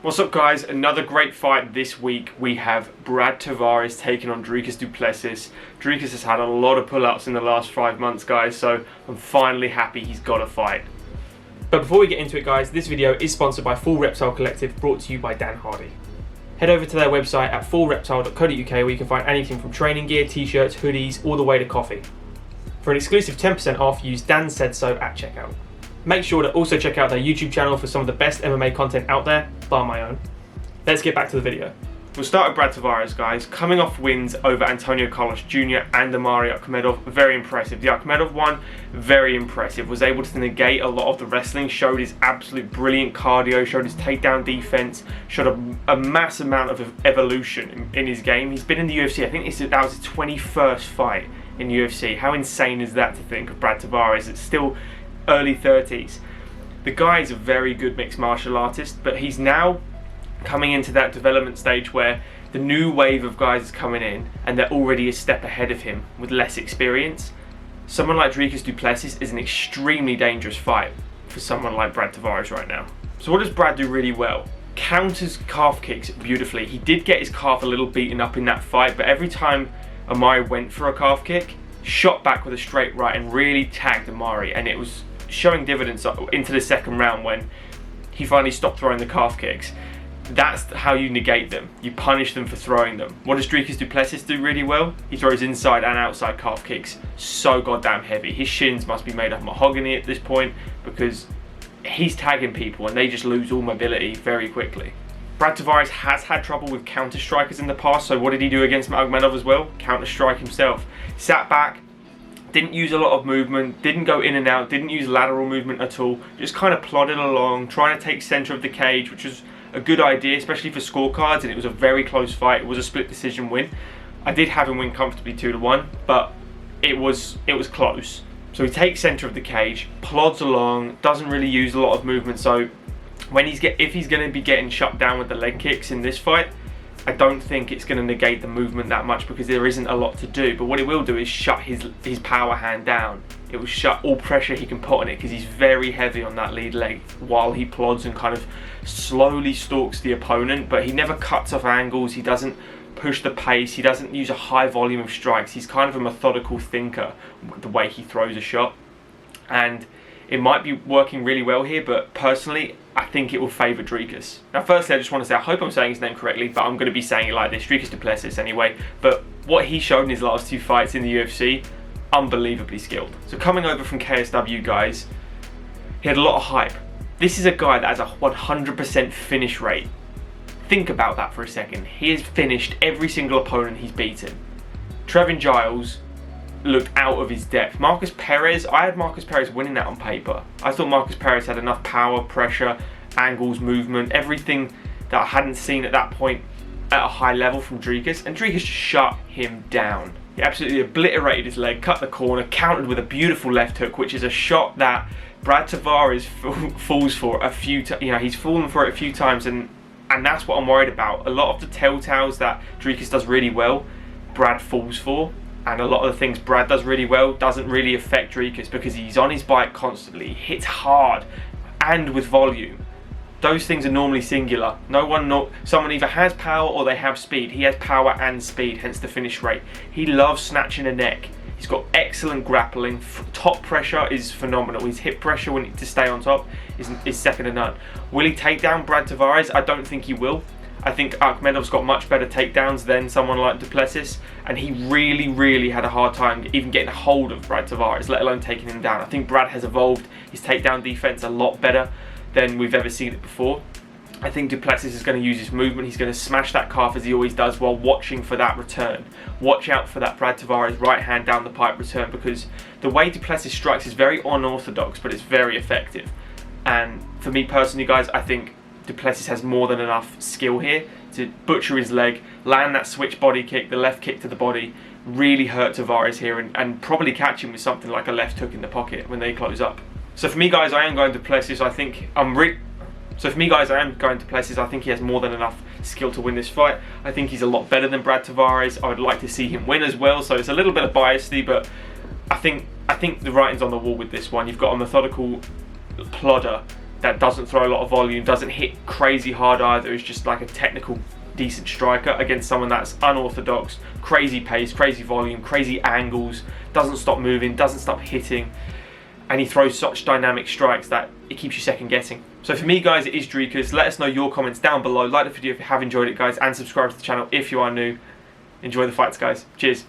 What's up guys, another great fight this week. We have Brad Tavares taking on Dricus Du Plessis. Dricus has had a lot of pull-ups in the last 5 months guys, so I'm finally happy he's got a fight. But before we get into it guys, this video is sponsored by Full Reptile Collective, brought to you by Dan Hardy. Head over to their website at fullreptile.co.uk where you can find anything from training gear, t-shirts, hoodies, all the way to coffee. For an exclusive 10% off, use Dan Said So at checkout. Make sure to also check out their YouTube channel for some of the best MMA content out there, bar my own. Let's get back to the video. We'll start with Brad Tavares guys, coming off wins over Antonio Carlos Jr. and Omari Akhmedov. Very impressive. The Akhmedov one, very impressive. Was able to negate a lot of the wrestling, showed his absolute brilliant cardio, showed his takedown defense, showed a mass amount of evolution in his game. He's been in the UFC, I think that was his 21st fight in UFC. How insane is that to think of Brad Tavares? It's still early 30s. The guy is a very good mixed martial artist, but he's now coming into that development stage where the new wave of guys is coming in and they're already a step ahead of him with less experience. Someone like Dricus Du Plessis is an extremely dangerous fight for someone like Brad Tavares right now. So what does Brad do really well? Counters calf kicks beautifully. He did get his calf a little beaten up in that fight, but every time Omari went for a calf kick, shot back with a straight right and really tagged Omari, and it was showing dividends into the second round when he finally stopped throwing the calf kicks. That's how you negate them. You punish them for throwing them. What does Dricus Du Plessis do really well? He throws inside and outside calf kicks so goddamn heavy. His shins must be made of mahogany at this point because he's tagging people and they just lose all mobility very quickly. Brad Tavares has had trouble with counter strikers in the past, so what did he do against Akhmedov as well? Counter strike himself. Sat back, didn't use a lot of movement, didn't go in and out, didn't use lateral movement at all, just kind of plodded along, trying to take center of the cage, which was a good idea, especially for scorecards, and it was a very close fight. It was a split decision win. I did have him win comfortably 2-1, but it was close. So he takes center of the cage, plods along, doesn't really use a lot of movement, so when if he's going to be getting shut down with the leg kicks in this fight, I don't think it's going to negate the movement that much because there isn't a lot to do. But what it will do is shut his power hand down. It will shut all pressure he can put on it because he's very heavy on that lead leg while he plods and kind of slowly stalks the opponent, but he never cuts off angles, he doesn't push the pace, he doesn't use a high volume of strikes. He's kind of a methodical thinker the way he throws a shot, and it might be working really well here, but personally I think it will favour Dricus. Now firstly I just want to say I hope I'm saying his name correctly, but I'm going to be saying it like this, Dricus Du Plessis anyway, but what he showed in his last 2 fights in the UFC, unbelievably skilled. So coming over from KSW guys, he had a lot of hype. This is a guy that has a 100% finish rate. Think about that for a second. He has finished every single opponent he's beaten. Trevin Giles looked out of his depth. Marcus Perez, I had Marcus Perez winning that on paper. I thought Marcus Perez had enough power, pressure, angles, movement, everything that I hadn't seen at that point at a high level from Dricus, and Dricus just shut him down. He absolutely obliterated his leg, cut the corner, countered with a beautiful left hook, which is a shot that Brad Tavares falls for a few times. You know, he's fallen for it a few times, and that's what I'm worried about. A lot of the telltales that Dricus does really well, Brad falls for, and a lot of the things Brad does really well doesn't really affect Dricus because he's on his bike constantly, he hits hard and with volume. Those things are normally singular. Someone either has power or they have speed. He has power and speed, hence the finish rate. He loves snatching a neck. He's got excellent grappling. Top pressure is phenomenal. His hip pressure to stay on top is second to none. Will he take down Brad Tavares? I don't think he will. I think Akhmedov's got much better takedowns than someone like Du Plessis, and he really had a hard time even getting a hold of Brad Tavares, let alone taking him down. I think Brad has evolved his takedown defense a lot better than we've ever seen it before. I think Du Plessis is going to use his movement. He's going to smash that calf as he always does while watching for that return. Watch out for that Brad Tavares right hand down the pipe return because the way Du Plessis strikes is very unorthodox, but it's very effective. And for me personally, guys, I think Du Plessis has more than enough skill here to butcher his leg, land that switch body kick, the left kick to the body, really hurt Tavares here and probably catch him with something like a left hook in the pocket when they close up. So for me guys, I am going to Plessis. I am going to Plessis. I think he has more than enough skill to win this fight. I think he's a lot better than Brad Tavares. I would like to see him win as well, so it's a little bit of biasy, but I think the writing's on the wall with this one. You've got a methodical plodder that doesn't throw a lot of volume, doesn't hit crazy hard either, is just like a technical decent striker against someone that's unorthodox, crazy pace, crazy volume, crazy angles, doesn't stop moving, doesn't stop hitting, and he throws such dynamic strikes that it keeps you second guessing. So for me, guys, it is Dricus. Let us know your comments down below. Like the video if you have enjoyed it, guys, and subscribe to the channel if you are new. Enjoy the fights, guys. Cheers.